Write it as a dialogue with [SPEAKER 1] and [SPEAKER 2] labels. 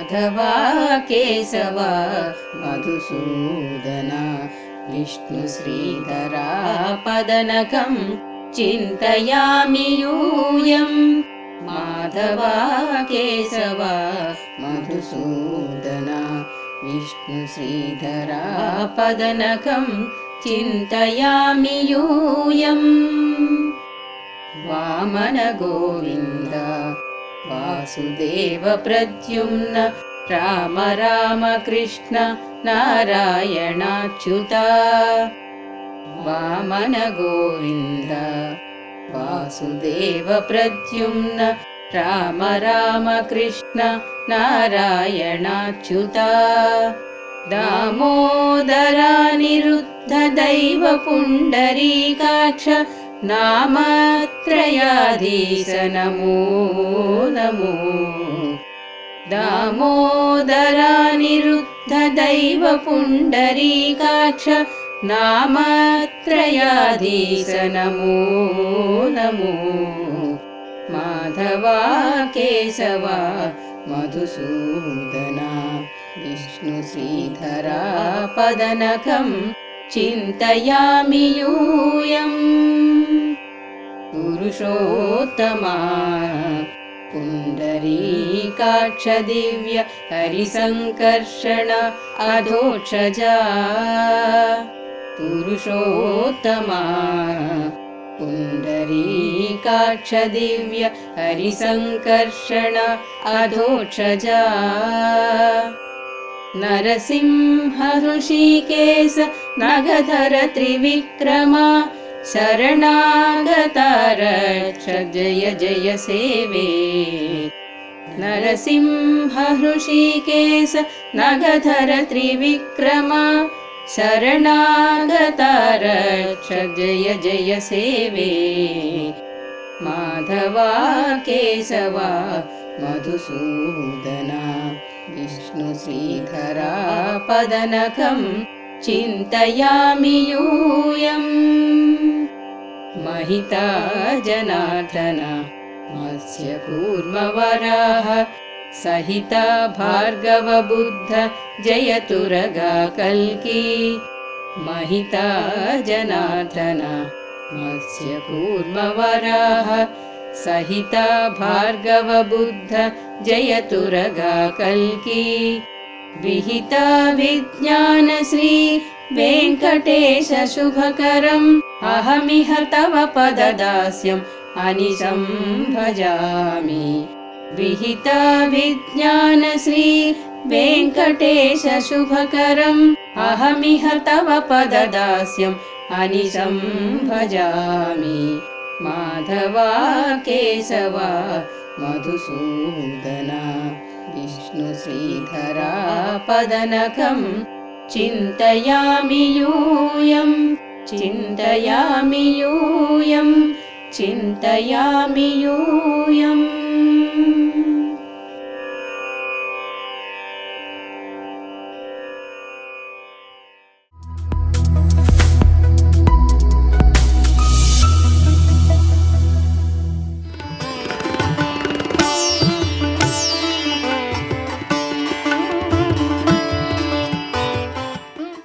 [SPEAKER 1] माधवा केशवा मधुसूदना विष्णुश्रीधरा पदनखं चिन्तयामि यूयं माधवा केशवा मधुसूदना विष्णुश्रीधरा पदनखं चिन्तयामि यूयं वामन गोविन्द वासुदेव प्रद्युम्न राम राम कृष्ण नारायणाच्युता वामन गोविन्द वासुदेव प्रद्युम्न राम राम कृष्ण नारायणाच्युता दामोदरानिरुद्ध दैव पुण्डरीकाक्ष नामत्रयाधीश नमो नमो दामोदरानिरुद्ध दैव पुण्डरीकाक्ष नामत्रयाधीश नमो नमो माधवा केशवा मधुसूदना विष्णुश्रीधरा पदनखं चिन्तयामि यूयं पुरुषोत्तमा पुण्डरीकाक्ष दिव्य हरिसङ्कर्षण अधोक्षजा पुरुषोत्तमा पुण्डरीकाक्ष दिव्य हरिसङ्कर्षण अधोक्षजा नरसिंह ऋषिकेश नगधर त्रिविक्रमा शरणागता रक्ष जय जय सेवे नरसिंह ऋषिकेश नगधर त्रिविक्रमा शरणागता रक्ष जय जय सेवे माधवा केशवा मधुसूदना विष्णुश्रीधरा पदनखं चिन्तयामि यूयं महिता जनार्दन मत्स्य कूर्मवराह सहिता भार्गव बुद्ध जयतुरगा कल्की महिता जनार्दन मत्स्य कूर्मवराह सहिता भार्गव बुद्ध जयतुरगा कल्की विहिता विज्ञान श्री वेङ्कटेश शुभकरम् अहमिह तव पददास्यम् अनिशं भजामि विहिता विज्ञान श्री वेङ्कटेश शुभकरम् अहमिह तव पददास्यम् अनिशं भजामि माधवा केशवा मधुसूदना विष्णुश्रीधरा पदनखं चिन्तयामि यूयं चिन्तयामि यूयं चिन्तयामि यूयम्।